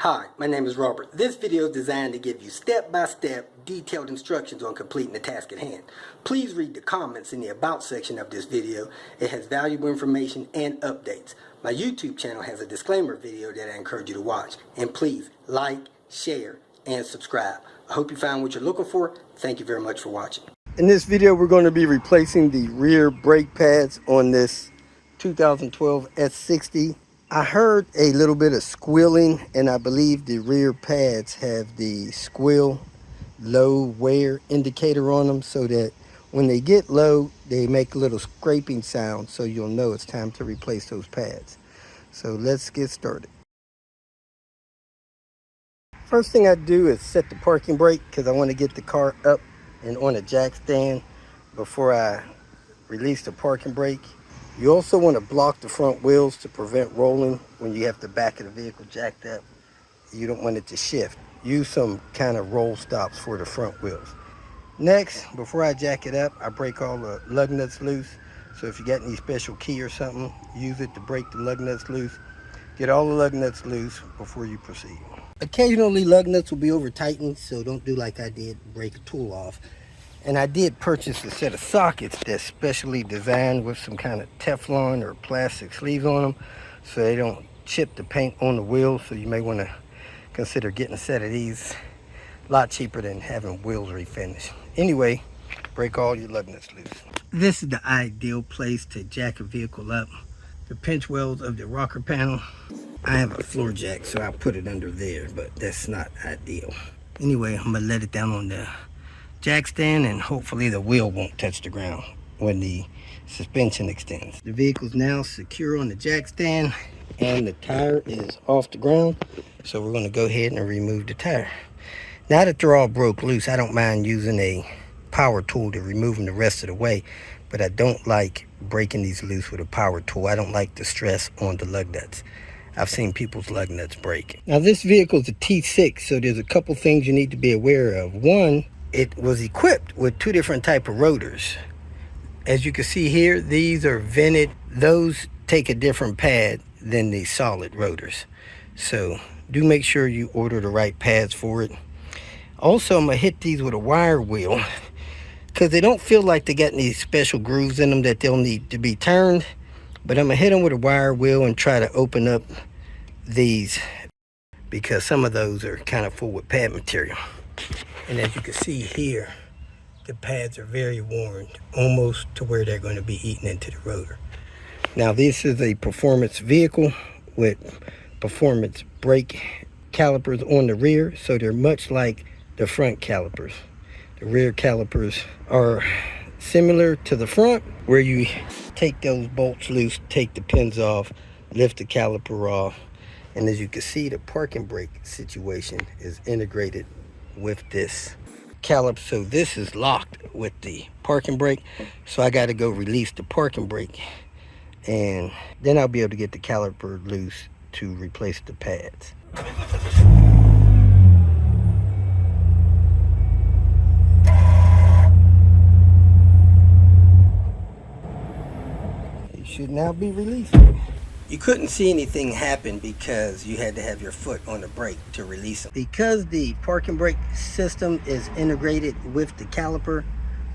Hi, my name is Robert. This video is designed to give you step-by-step detailed instructions on completing the task at hand. Please read the comments in the About section of this video. It has valuable information and updates. My YouTube channel has a disclaimer video that I encourage you to watch. And please like, share, and subscribe. I hope you found what you're looking for. Thank you very much for watching. In this video, we're going to be replacing the rear brake pads on this 2012 S60. I heard a little bit of squealing, and I believe the rear pads have the squeal low wear indicator on them, so that when they get low, they make a little scraping sound, so you'll know it's time to replace those pads. So let's get started. First thing I do is set the parking brake, because I want to get the car up and on a jack stand before I release the parking brake. You also want to block the front wheels to prevent rolling when you have the back of the vehicle jacked up. You don't want it to shift. Use some kind of roll stops for the front wheels. Next, before I jack it up, I break all the lug nuts loose. So if you got any special key or something, use it to break the lug nuts loose. Get all the lug nuts loose before you proceed. Occasionally lug nuts will be over tightened, so don't do like I did, break a tool off. And I did purchase a set of sockets that's specially designed with some kind of Teflon or plastic sleeves on them, so they don't chip the paint on the wheels. So you may want to consider getting a set of these. A lot cheaper than having wheels refinished. Anyway, break all your lug nuts loose. This is the ideal place to jack a vehicle up. The pinch welds of the rocker panel. I have a floor jack, so I'll put it under there, but that's not ideal. Anyway, I'm gonna let it down on the jack stand, and hopefully the wheel won't touch the ground when the suspension extends. The vehicle's now secure on the jack stand, and the tire is off the ground, so we're going to go ahead and remove the tire. Now that they're all broke loose, I don't mind using a power tool to remove them the rest of the way, but I don't like breaking these loose with a power tool. I don't like the stress on the lug nuts. I've seen people's lug nuts break. Now this vehicle is a T6, so there's a couple things you need to be aware of. One, it was equipped with two different type of rotors. As you can see here, these are vented. Those take a different pad than the solid rotors. So do make sure you order the right pads for it. Also, I'm gonna hit these with a wire wheel, because they don't feel like they got any special grooves in them that they'll need to be turned. But I'm gonna hit them with a wire wheel and try to open up these, because some of those are kind of full with pad material. And as you can see here, the pads are very worn, almost to where they're going to be eaten into the rotor. Now this is a performance vehicle with performance brake calipers on the rear, so they're much like the front calipers. The rear calipers are similar to the front, where you take those bolts loose, take the pins off, lift the caliper off, and as you can see, the parking brake situation is integrated with this caliper. So this is locked with the parking brake, so I got to go release the parking brake, and then I'll be able to get the caliper loose to replace the pads. It should now be released. You couldn't see anything happen because you had to have your foot on the brake to release them. Because the parking brake system is integrated with the caliper,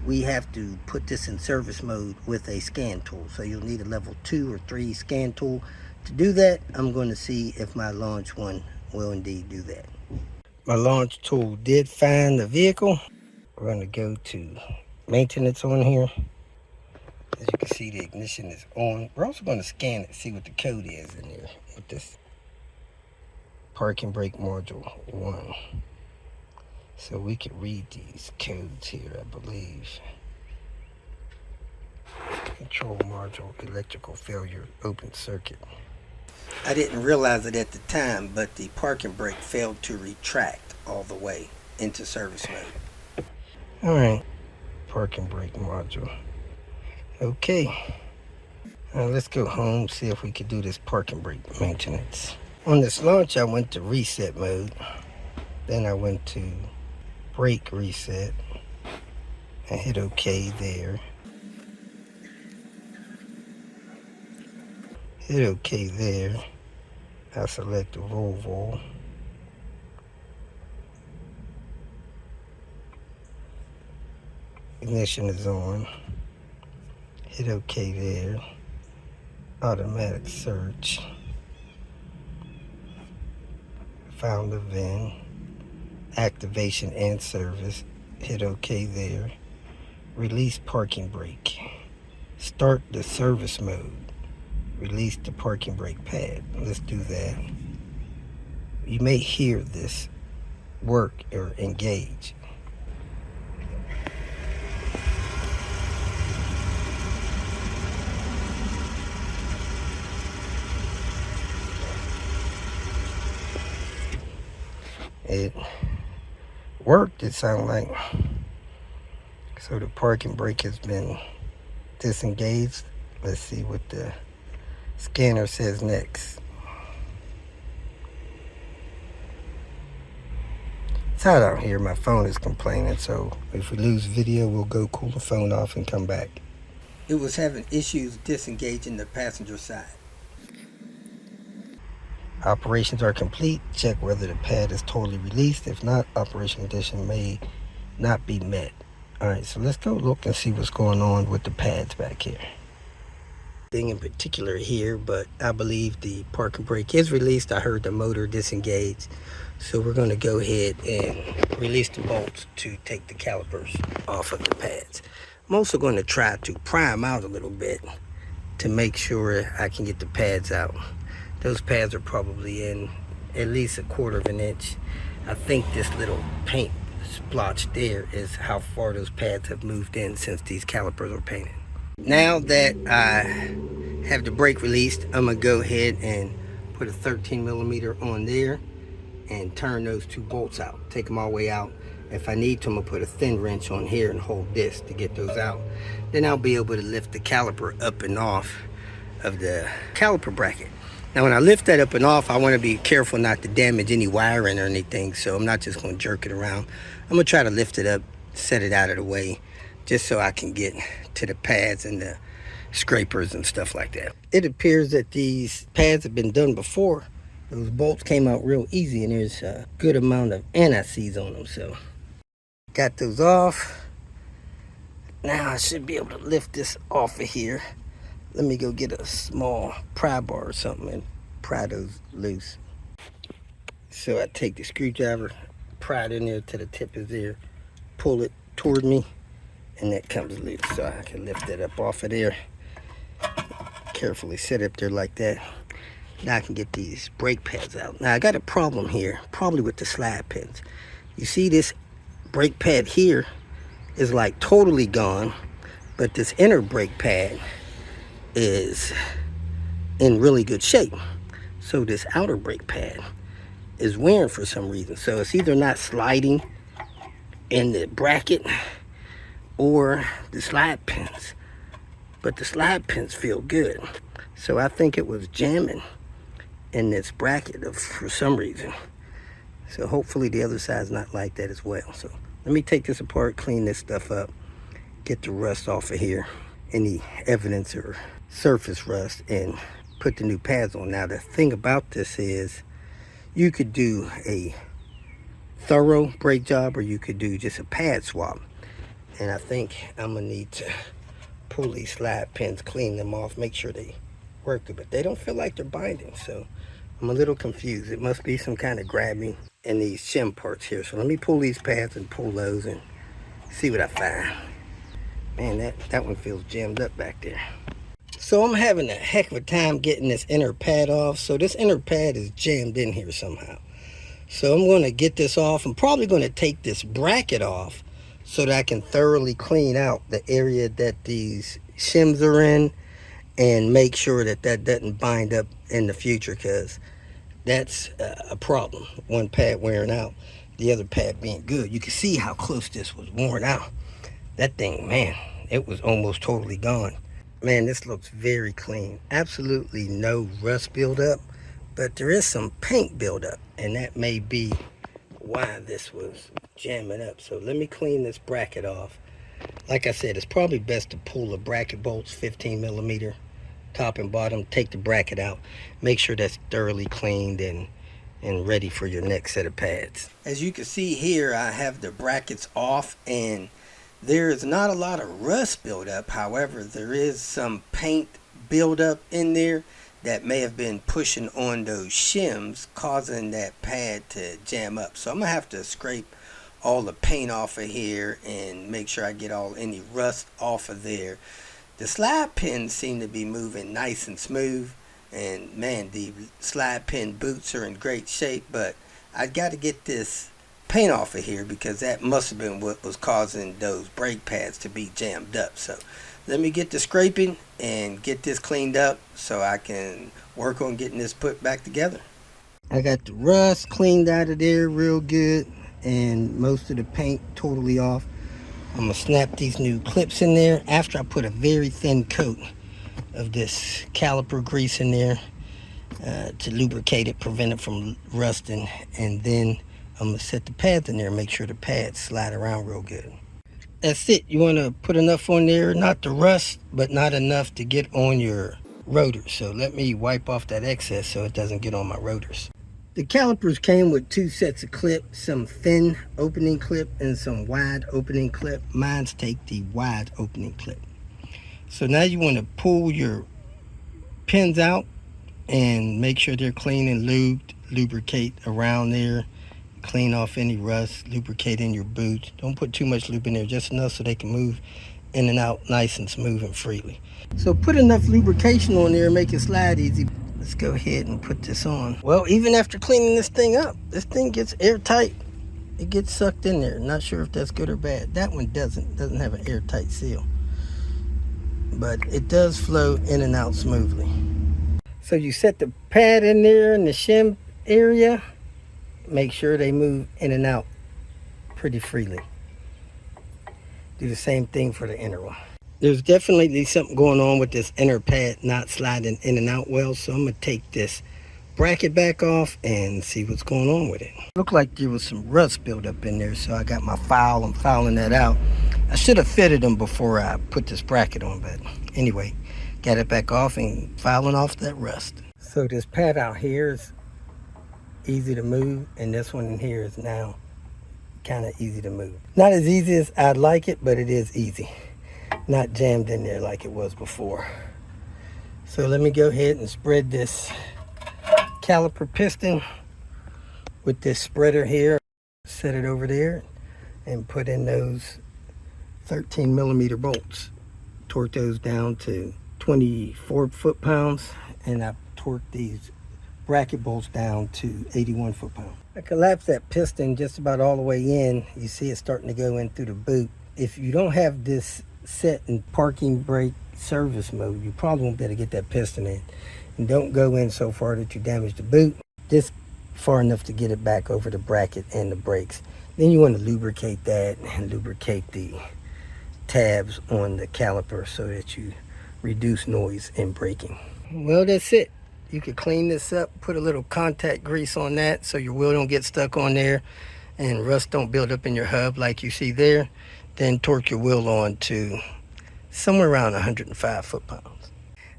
we have to put this in service mode with a scan tool. So you'll need a level 2 or 3 scan tool. To do that, I'm going to see if my launch one will indeed do that. My launch tool did find the vehicle. We're going to go to maintenance on here. As you can see, the ignition is on. We're also going to scan it, see what the code is in there with this parking brake module 1. So we can read these codes here, I believe. Control module, electrical failure, open circuit. I didn't realize it at the time, but the parking brake failed to retract all the way into service mode. All right, parking brake module. Okay, now let's go home, see if we could do this parking brake maintenance. On this launch, I went to reset mode. Then I went to brake reset. I hit OK there. Hit OK there. I select the Volvo. Ignition is on. Hit OK there. Automatic search. Found the VIN. Activation and service. Hit OK there. Release parking brake. Start the service mode. Release the parking brake pad. Let's do that. You may hear this work or engage. It worked, it sounded like. So the parking brake has been disengaged. Let's see what the scanner says next. It's hot out here. My phone is complaining, so if we lose video, we'll go cool the phone off and come back. It was having issues disengaging the passenger side. Operations are complete. Check whether the pad is totally released. If not, operation condition may not be met. Alright, so let's go look and see what's going on with the pads back here. Thing in particular here, but I believe the parking brake is released. I heard the motor disengage. So we're going to go ahead and release the bolts to take the calipers off of the pads. I'm also going to try to pry them out a little bit to make sure I can get the pads out. Those pads are probably in at least 1/4 of an inch. I think this little paint splotch there is how far those pads have moved in since these calipers were painted. Now that I have the brake released, I'm going to go ahead and put a 13mm on there and turn those 2 bolts out. Take them all the way out. If I need to, I'm going to put a thin wrench on here and hold this to get those out. Then I'll be able to lift the caliper up and off of the caliper bracket. Now when I lift that up and off, I want to be careful not to damage any wiring or anything, so I'm not just going to jerk it around. I'm going to try to lift it up, set it out of the way, just so I can get to the pads and the scrapers and stuff like that. It appears that these pads have been done before. Those bolts came out real easy, and there's a good amount of anti-seize on them, so got those off. Now I should be able to lift this off of here. Let me go get a small pry bar or something and pry those loose. So I take the screwdriver, pry it in there till the tip is there, pull it toward me, and that comes loose. So I can lift that up off of there. Carefully set it up there like that. Now I can get these brake pads out. Now I got a problem here, probably with the slide pins. You see this brake pad here is like totally gone, but this inner brake pad is in really good shape. So this outer brake pad is wearing for some reason. So it's either not sliding in the bracket or the slide pins. But the slide pins feel good. So I think it was jamming in this bracket for some reason. So hopefully the other side's not like that as well. So let me take this apart, clean this stuff up, get the rust off of here, any evidence or surface rust, and put the new pads on. Now the thing about this is you could do a thorough brake job or you could do just a pad swap. And I think I'm gonna need to pull these slide pins, clean them off, make sure they work good, but they don't feel like they're binding, so I'm a little confused. It must be some kind of grabbing in these shim parts here. So let me pull these pads and pull those and see what I find. Man, that one feels jammed up back there. So I'm having a heck of a time getting this inner pad off. So this inner pad is jammed in here somehow. So I'm going to get this off. I'm probably going to take this bracket off so that I can thoroughly clean out the area that these shims are in and make sure that that doesn't bind up in the future, because that's a problem. One pad wearing out, the other pad being good. You can see how close this was worn out. That thing, man, it was almost totally gone. Man, this looks very clean. Absolutely no rust buildup, but there is some paint buildup, and that may be why this was jamming up. So let me clean this bracket off. Like I said, it's probably best to pull the bracket bolts, 15mm, top and bottom, take the bracket out, make sure that's thoroughly cleaned and ready for your next set of pads. As you can see here, I have the brackets off, and There is not a lot of rust buildup. However, there is some paint buildup in there that may have been pushing on those shims, causing that pad to jam up. So I'm gonna have to scrape all the paint off of here and make sure I get any rust off of there. The slide pins seem to be moving nice and smooth, and man, the slide pin boots are in great shape, but I got to get this paint off of here because that must have been what was causing those brake pads to be jammed up. So let me get the scraping and get this cleaned up so I can work on getting this put back together. I got the rust cleaned out of there real good and most of the paint totally off. I'm gonna snap these new clips in there after I put a very thin coat of this caliper grease in there to lubricate it, prevent it from rusting, and then I'm gonna set the pads in there and make sure the pads slide around real good. That's it. You want to put enough on there, not to rust, but not enough to get on your rotors. So let me wipe off that excess so it doesn't get on my rotors. The calipers came with 2 sets of clips, some thin opening clip and some wide opening clip. Mine's take the wide opening clip. So now you want to pull your pins out and make sure they're clean and lubed. Lubricate around there, clean off any rust, lubricate in your boots. Don't put too much lube in there, just enough so they can move in and out nice and smooth and freely. So put enough lubrication on there and make it slide easy. Let's go ahead and put this on. Well, even after cleaning this thing up, this thing gets airtight. It gets sucked in there. Not sure if that's good or bad. That one doesn't have an airtight seal, but it does flow in and out smoothly. So you set the pad in there in the shim area. Make sure they move in and out pretty freely. Do the same thing for the inner one. There's definitely something going on with this inner pad not sliding in and out well, so I'm gonna take this bracket back off and see what's going on with it. Looked like there was some rust buildup in there, so I got my file. I'm filing that out. I should have fitted them before I put this bracket on, but anyway, got it back off and filing off that rust. So this pad out here is easy to move, and this one in here is now kind of easy to move. Not as easy as I'd like it, but it is easy. Not jammed in there like it was before. So let me go ahead and spread this caliper piston with this spreader here. Set it over there and put in those 13mm bolts. Torque those down to 24 foot-pounds, and I torqued these bracket bolts down to 81 foot-pounds. I collapsed that piston just about all the way in. You see it starting to go in through the boot. If you don't have this set in parking brake service mode, you probably won't be able to get that piston in. And don't go in so far that you damage the boot. Just far enough to get it back over the bracket and the brakes. Then you want to lubricate that and lubricate the tabs on the caliper so that you reduce noise in braking. Well, that's it. You could clean this up, put a little contact grease on that so your wheel don't get stuck on there and rust don't build up in your hub like you see there. Then torque your wheel on to somewhere around 105 foot-pounds.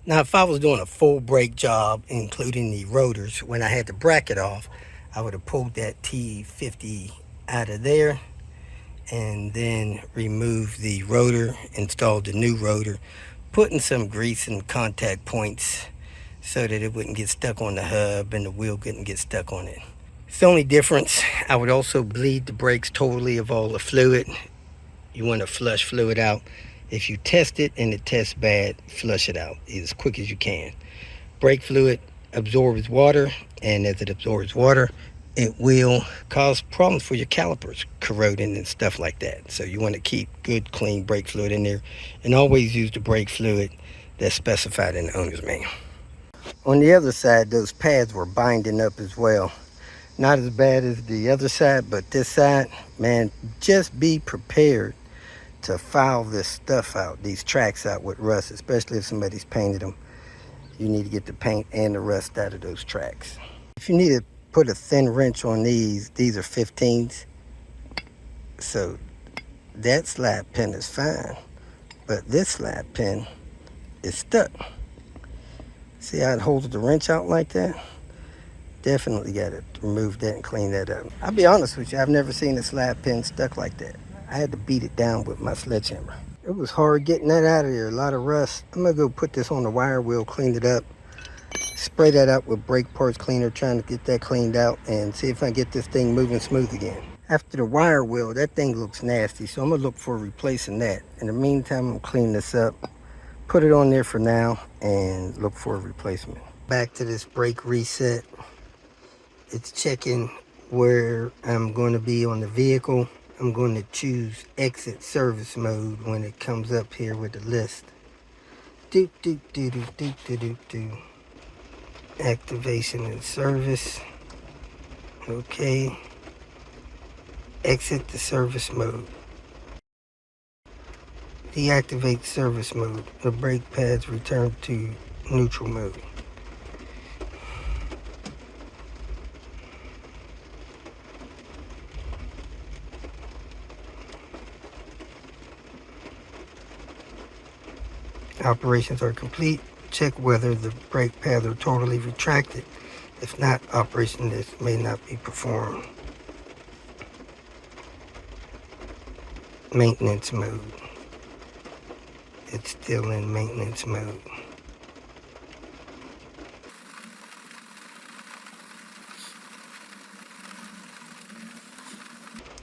Now, if I was doing a full brake job, including the rotors, when I had the bracket off, I would have pulled that T50 out of there and then removed the rotor, installed the new rotor, putting some grease and contact points so that it wouldn't get stuck on the hub and the wheel couldn't get stuck on it. It's the only difference. I would also bleed the brakes totally of all the fluid. You want to flush fluid out. If you test it and it tests bad, flush it out as quick as you can. Brake fluid absorbs water, and as it absorbs water, it will cause problems for your calipers, corroding and stuff like that. So you want to keep good, clean brake fluid in there, and always use the brake fluid that's specified in the owner's manual. On the other side, those pads were binding up as well. Not as bad as the other side, but this side, man, just be prepared to file this stuff out, these tracks out with rust, especially if somebody's painted them. You need to get the paint and the rust out of those tracks. If you need to put a thin wrench on these are 15s. So that slide pin is fine, but this slide pin is stuck. See how it holds the wrench out like that? Definitely got to remove that and clean that up. I'll be honest with you, I've never seen a slide pin stuck like that. I had to beat it down with my sledgehammer. It was hard getting that out of there, a lot of rust. I'm gonna go put this on the wire wheel, clean it up, spray that out with brake parts cleaner, trying to get that cleaned out and see if I can get this thing moving smooth again. After the wire wheel, that thing looks nasty, so I'm gonna look for replacing that. In the meantime, I'm gonna clean this up, put it on there for now, and look for a replacement. Back to this brake reset. It's checking where I'm going to be on the vehicle. I'm going to choose exit service mode when it comes up here with the list. Do do do do do do do do. Activation and service. Okay. Exit the service mode. Deactivate service mode. The brake pads return to neutral mode. Operations are complete. Check whether the brake pads are totally retracted. If not, operation may not be performed. Maintenance mode. It's still in maintenance mode.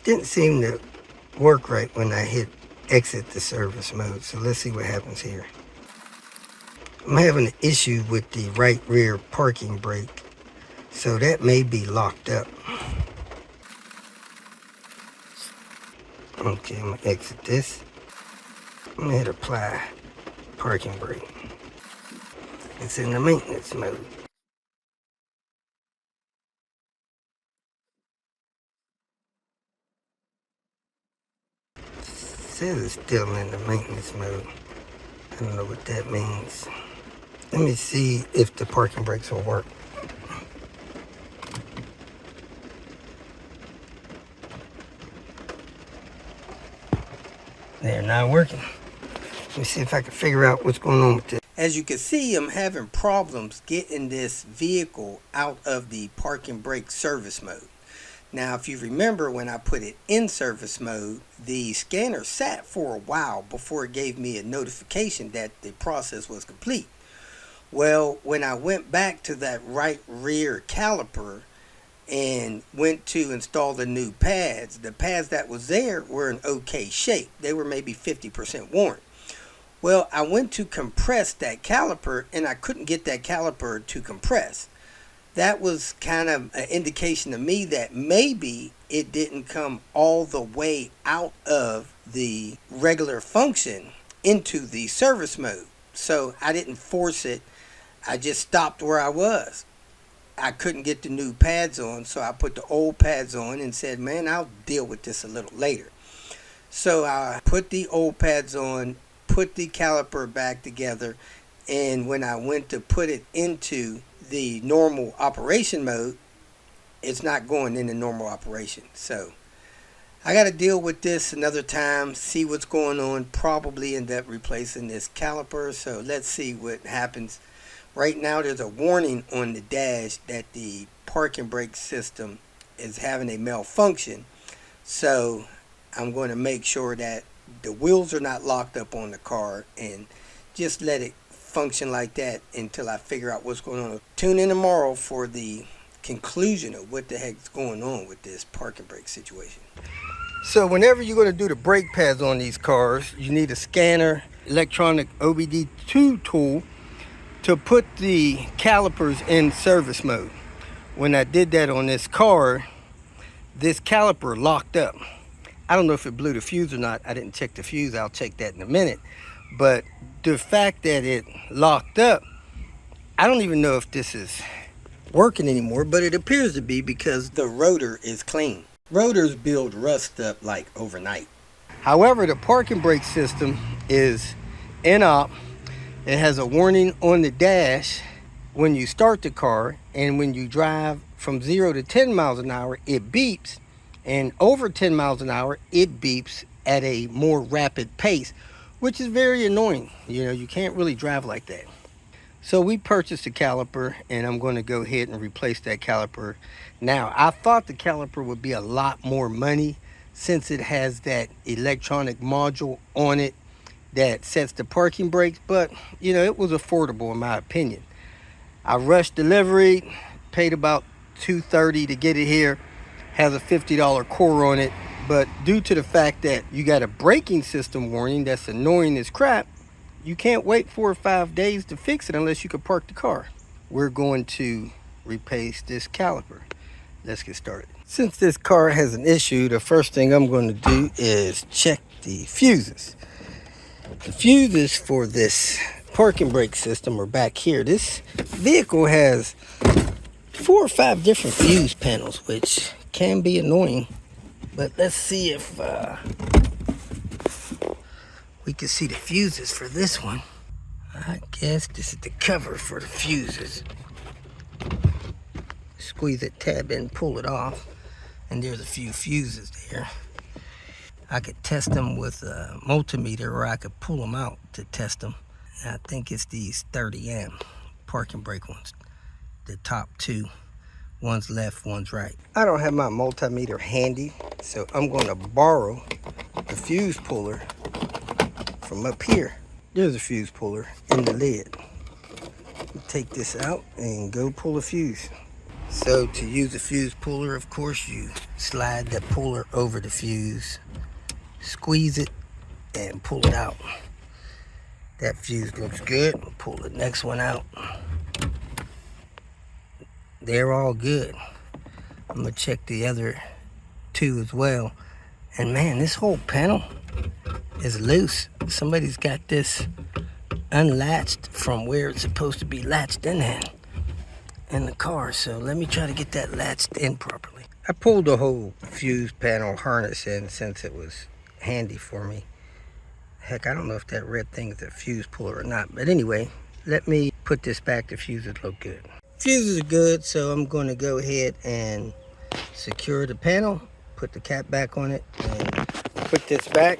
Didn't seem to work right when I hit exit the service mode, so let's see what happens here. I'm having an issue with the right rear parking brake, so that may be locked up. Okay, I'm gonna exit this. I'm gonna hit apply parking brake. It's in the maintenance mode. It says it's still in the maintenance mode. I don't know what that means. Let me see if the parking brakes will work. They're not working. Let me see if I can figure out what's going on with this. As you can see, I'm having problems getting this vehicle out of the parking brake service mode. Now, if you remember when I put it in service mode, the scanner sat for a while before it gave me a notification that the process was complete. Well, when I went back to that right rear caliper and went to install the new pads, the pads that was there were in okay shape. They were maybe 50% worn. Well, I went to compress that caliper and I couldn't get that caliper to compress. That was kind of an indication to me that maybe it didn't come all the way out of the regular function into the service mode. So I didn't force it. I just stopped where I was. I couldn't get the new pads on, so I put the old pads on and said, man, I'll deal with this a little later. So I put the old pads on, put the caliper back together, and when I went to put it into the normal operation mode, it's not going into normal operation. So I got to deal with this another time, see what's going on, probably end up replacing this caliper. So let's see what happens. Right now there's a warning on the dash that the parking brake system is having a malfunction. So I'm going to make sure that the wheels are not locked up on the car and just let it function like that until I figure out what's going on. Tune in tomorrow for the conclusion of what the heck's going on with this parking brake situation. So whenever you're going to do the brake pads on these cars, you need a scanner, electronic OBD2 tool to put the calipers in service mode. When I did that on this car, this caliper locked up. I don't know if it blew the fuse or not. I didn't check the fuse. I'll check that in a minute. But the fact that it locked up, I don't even know if this is working anymore, but it appears to be because the rotor is clean. Rotors build rust up like overnight. However, the parking brake system is in op. It has a warning on the dash when you start the car, and when you drive from 0 to 10 miles an hour, it beeps, and over 10 miles an hour, it beeps at a more rapid pace, which is very annoying. You know, you can't really drive like that. So we purchased a caliper, and I'm going to go ahead and replace that caliper now. I thought the caliper would be a lot more money, since it has that electronic module on it that sets the parking brakes, but you know, it was affordable in my opinion. I rushed delivery, paid about $230 to get it here. Has a $50 core on it, but due to the fact that you got a braking system warning that's annoying as crap, you can't wait 4 or 5 days to fix it unless you can park the car. We're going to replace this caliper. Let's get started. Since this car has an issue, the first thing I'm going to do is check the fuses. The fuses for this parking brake system are back here. This vehicle has 4 or 5 different fuse panels, which can be annoying, but let's see if we can see the fuses for this one. I guess this is the cover for the fuses. Squeeze that tab in, pull it off, and there's a few fuses there. I could test them with a multimeter, or I could pull them out to test them. And I think it's these 30 amp parking brake ones, the top 2. One's left, one's right. I don't have my multimeter handy, so I'm going to borrow the fuse puller from up here. There's a fuse puller in the lid. Take this out and go pull a fuse. So to use the fuse puller, of course, you slide the puller over the fuse, squeeze it, and pull it out. That fuse looks good. We'll pull the next one out. They're all good. I'm gonna check the other 2 as well. And man, this whole panel is loose. Somebody's got this unlatched from where it's supposed to be latched in the car. So let me try to get that latched in properly. I pulled the whole fuse panel harness in since it was handy for me. Heck, I don't know if that red thing is a fuse puller or not. But anyway, let me put this back. The fuses look good. Fuses are good, so I'm going to go ahead and secure the panel, put the cap back on it, and put this back.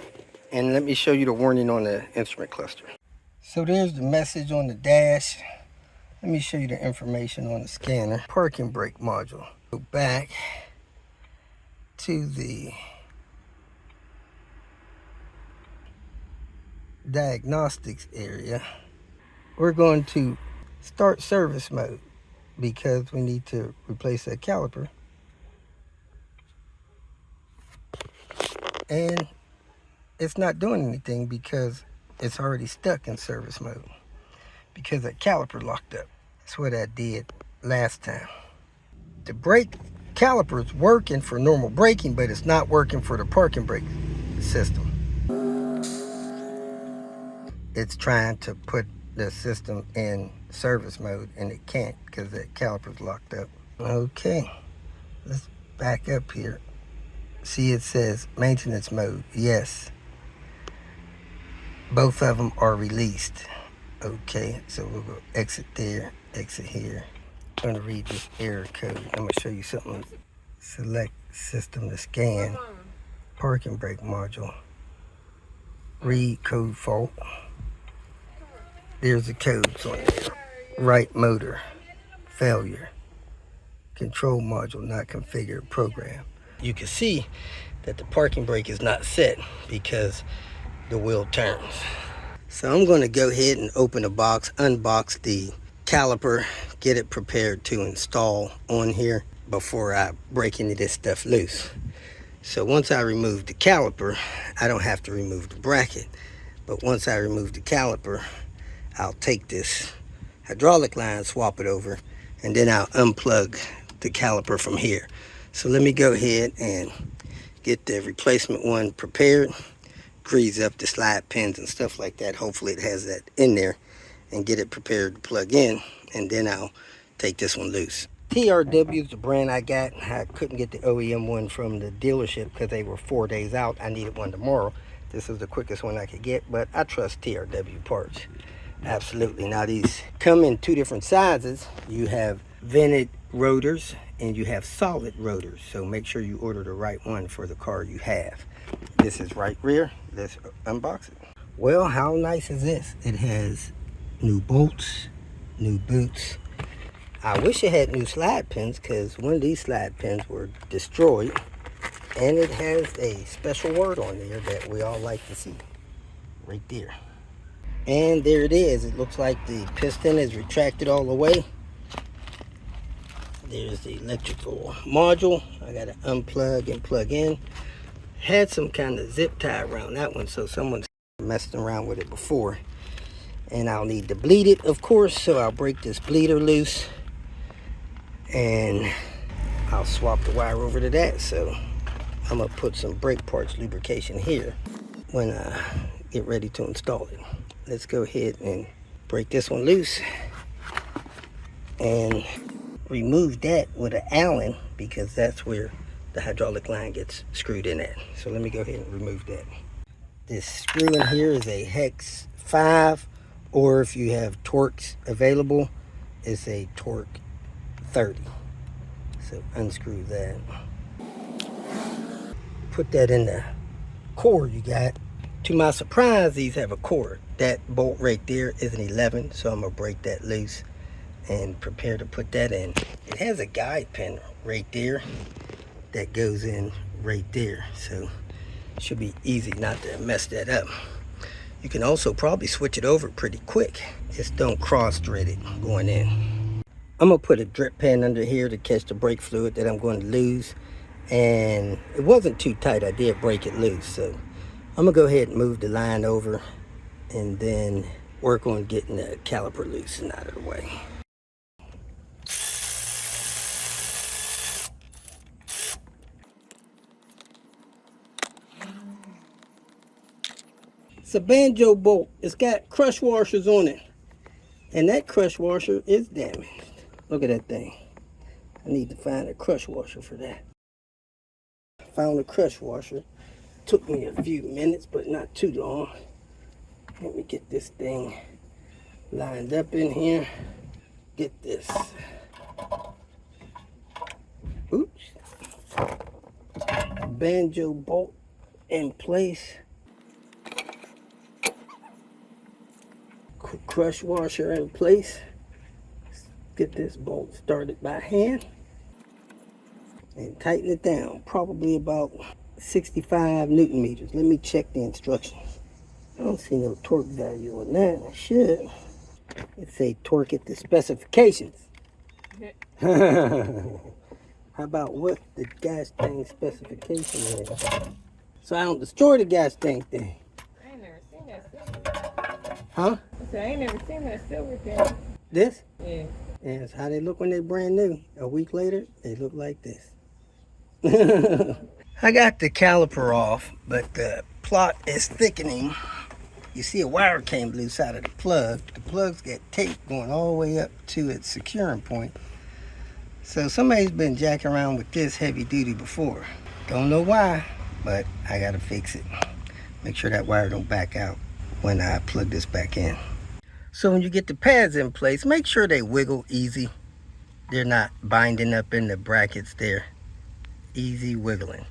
And let me show you the warning on the instrument cluster. So there's the message on the dash. Let me show you the information on the scanner. Parking brake module. Go back to the diagnostics area. We're going to start service mode, because we need to replace that caliper. And it's not doing anything because it's already stuck in service mode, because that caliper locked up. That's what I did last time. The brake caliper is working for normal braking, but it's not working for the parking brake system. It's trying to put the system in service mode and it can't because the caliper's locked up. Okay, let's back up here. See, it says maintenance mode. Yes, both of them are released. Okay, so we'll go exit there, exit here. I'm gonna read this error code. I'm gonna show you something. Select system to scan parking brake module. Read code fault. There's the codes on there. Right motor failure. Control module not configured program. You can see that the parking brake is not set because the wheel turns. So I'm going to go ahead and open the box, unbox the caliper, get it prepared to install on here before I break any of this stuff loose. So once I remove the caliper, I don't have to remove the bracket. But once I remove the caliper, I'll take this hydraulic line, swap it over, and then I'll unplug the caliper from here. So let me go ahead and get the replacement one prepared, grease up the slide pins and stuff like that. Hopefully it has that in there, and get it prepared to plug in, and then I'll take this one loose. TRW is the brand I got. I couldn't get the OEM one from the dealership because they were 4 days out. I needed one tomorrow. This is the quickest one I could get, but I trust TRW parts. Absolutely. Now these come in 2 different sizes. You have vented rotors and you have solid rotors, so make sure you order the right one for the car you have. This is right rear. Let's unbox it. Well, how nice is this? It has new bolts, new boots. I wish it had new slide pins because one of these slide pins were destroyed. And it has a special word on there that we all like to see. Right there. And there it is. It looks like the piston is retracted all the way. There's the electrical module. I got to unplug and plug in. Had some kind of zip tie around that one, so someone's messed around with it before. And I'll need to bleed it, of course, so I'll break this bleeder loose. And I'll swap the wire over to that. So I'm going to put some brake parts lubrication here when I get ready to install it. Let's go ahead and break this one loose and remove that with an Allen, because that's where the hydraulic line gets screwed in at. So let me go ahead and remove that. This screw in here is a hex 5, or if you have Torx available, it's a torque 30. So unscrew that. Put that in the cord you got. To my surprise, these have a cord. That bolt right there is an 11, so I'm gonna break that loose and prepare to put that in. It has a guide pin right there that goes in right there, so it should be easy not to mess that up. You can also probably switch it over pretty quick. Just don't cross thread it going in. I'm gonna put a drip pan under here to catch the brake fluid that I'm going to lose, and it wasn't too tight. I did break it loose, so I'm gonna go ahead and move the line over and then work on getting the caliper loose and out of the way. It's a banjo bolt. It's got crush washers on it, and that crush washer is damaged. Look at that thing. I need to find a crush washer for that. Found a crush washer. Took me a few minutes, but not too long. Let me get this thing lined up in here. Get this. Oops. Banjo bolt in place. Crush washer in place. Get this bolt started by hand and tighten it down, probably about 65 Newton meters. Let me check the instructions. I don't see no torque value on that. I should. It say torque at the specifications. How about what the gas tank specification is? So I don't destroy the gas tank thing. I ain't never seen that silver. Huh? I said, I ain't never seen that silver thing. This? Yeah. Yeah, it's how they look when they're brand new. A week later, they look like this. I got the caliper off, but the plot is thickening. You see a wire came loose out of the plug. The plug's got tape going all the way up to its securing point. So somebody's been jacking around with this heavy duty before. Don't know why, but I gotta fix it. Make sure that wire don't back out when I plug this back in. So when you get the pads in place, make sure they wiggle easy. They're not binding up in the brackets there. Easy wiggling.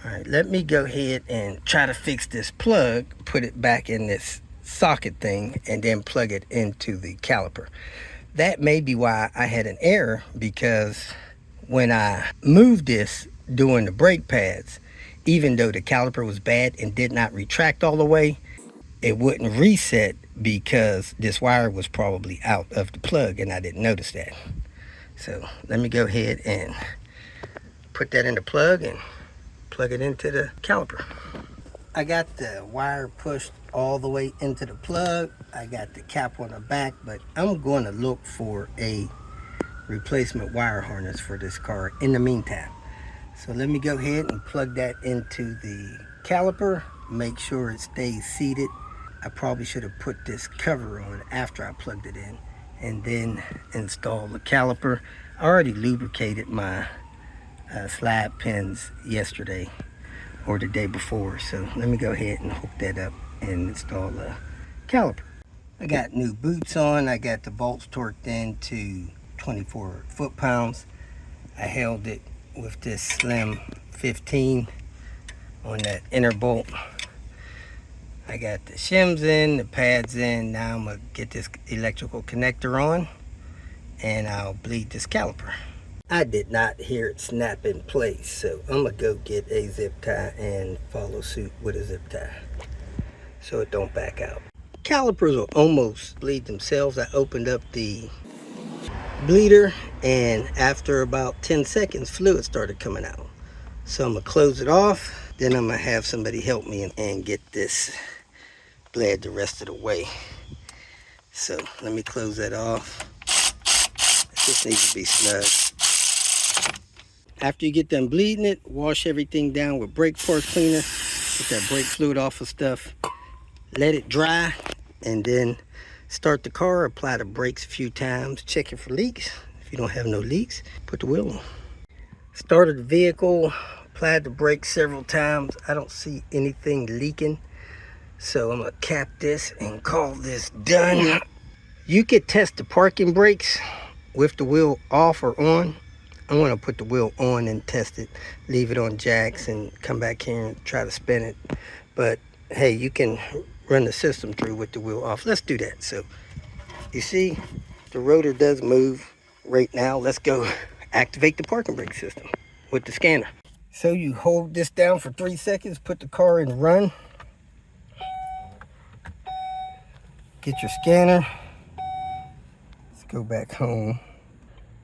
All right, let me go ahead and try to fix this plug, put it back in this socket thing, and then plug it into the caliper. That may be why I had an error, because when I moved this doing the brake pads, even though the caliper was bad and did not retract all the way, it wouldn't reset because this wire was probably out of the plug and I didn't notice that. So let me go ahead and put that in the plug and plug it into the caliper. I got the wire pushed all the way into the plug. I got the cap on the back, but I'm going to look for a replacement wire harness for this car in the meantime. So let me go ahead and plug that into the caliper. Make sure it stays seated. I probably should have put this cover on after I plugged it in and then install the caliper. I already lubricated my slide pins yesterday or the day before, so let me go ahead and hook that up and install the caliper. I got new boots on. I got the bolts torqued in to 24 foot-pounds. I held it with this slim 15 on that inner bolt. I got the shims in, the pads in. Now I'm gonna get this electrical connector on and I'll bleed this caliper. I did not hear it snap in place, so I'm gonna go get a zip tie and follow suit with a zip tie so it don't back out. Calipers will almost bleed themselves. I opened up the bleeder, and after about 10 seconds fluid started coming out. So I'm gonna close it off, then I'm gonna have somebody help me and get this bled the rest of the way. So let me close that off. It just needs to be snug. After you get done bleeding it, wash everything down with brake parts cleaner. Get that brake fluid off of stuff. Let it dry, and then start the car. Apply the brakes a few times. Check it for leaks. If you don't have no leaks, put the wheel on. Started the vehicle. Applied the brakes several times. I don't see anything leaking. So I'm gonna cap this and call this done. You could test the parking brakes with the wheel off or on. I'm gonna put the wheel on and test it. Leave it on jacks and come back here and try to spin it. But hey, you can run the system through with the wheel off. Let's do that. So you see the rotor does move right now. Let's go activate the parking brake system with the scanner. So you hold this down for 3 seconds, put the car in run. Get your scanner. Let's go back home.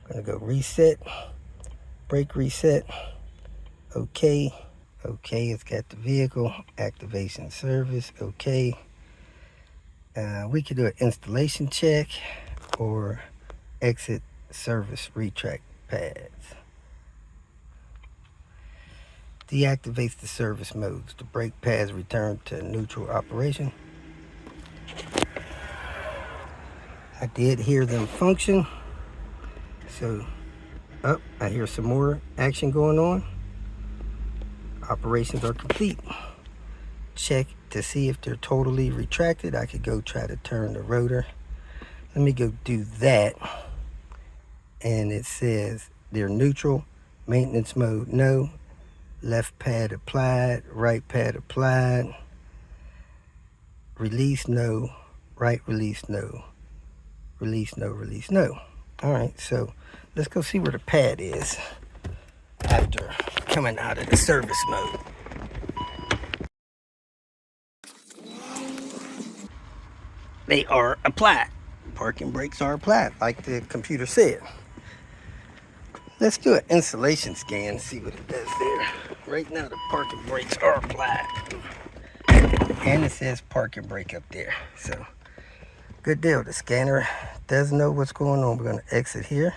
I'm gonna go reset, brake reset. Okay. Okay, it's got the vehicle activation service. Okay. We could do an installation check or exit service retract pads. Deactivates the service modes. The brake pads return to neutral operation. I did hear them function. So, I hear some more action going on. Operations are complete. Check to see if they're totally retracted. I could go try to turn the rotor. Let me go do that. And it says they're neutral. Maintenance mode, no. Left pad applied, right pad applied. Release, no. Right release, no. Release, no, release, no. All right, so let's go see where the pad is after coming out of the service mode. They are applied. Parking brakes are applied, like the computer said. Let's do an installation scan, see what it does there. Right now, the parking brakes are applied. And it says parking brake up there. So, good deal. The scanner does know what's going on. We're going to exit here.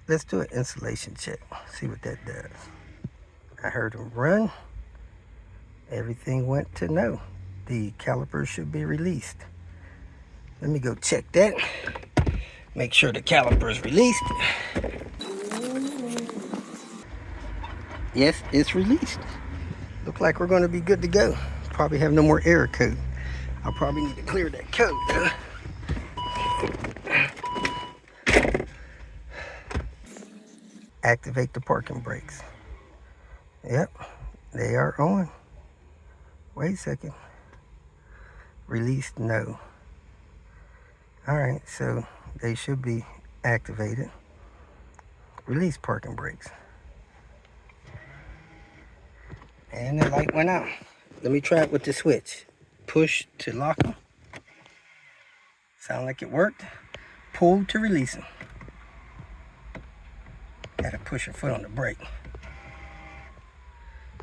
Let's do an installation check. See what that does. I heard them run. Everything went to no. The caliper should be released. Let me go check that. Make sure the caliper is released. Yes, it's released. Look like we're going to be good to go. Probably have no more error code. I'll probably need to clear that code though. Activate the parking brakes. Yep, they are on. Wait a second. Release, no. All right, so they should be activated. Release parking brakes. And the light went out. Let me try it with the switch. Push to lock them. Sound like it worked. Pull to release them. Gotta push your foot on the brake.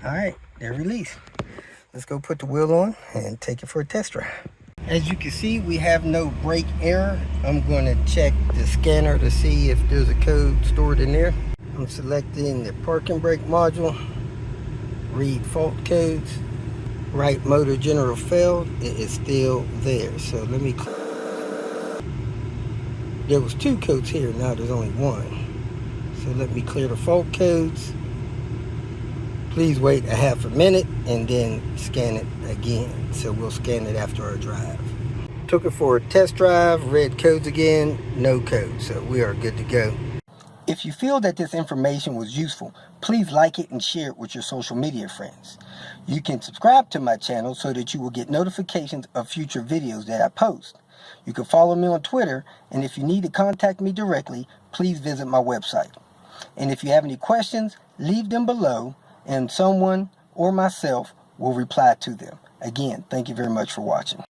All right, they're released. Let's go put the wheel on and take it for a test drive. As you can see, we have no brake error. I'm going to check the scanner to see if there's a code stored in there. I'm selecting the parking brake module. Read fault codes. Right motor general failed. It is still there. So let me. There was 2 codes here. Now there's only 1. So let me clear the fault codes. Please wait a half a minute and then scan it again. So we'll scan it after our drive. Took it for a test drive, read codes again, no code. So we are good to go. If you feel that this information was useful, please like it and share it with your social media friends. You can subscribe to my channel so that you will get notifications of future videos that I post. You can follow me on Twitter, and if you need to contact me directly, please visit my website. And if you have any questions, leave them below, and someone or myself will reply to them. Again, thank you very much for watching.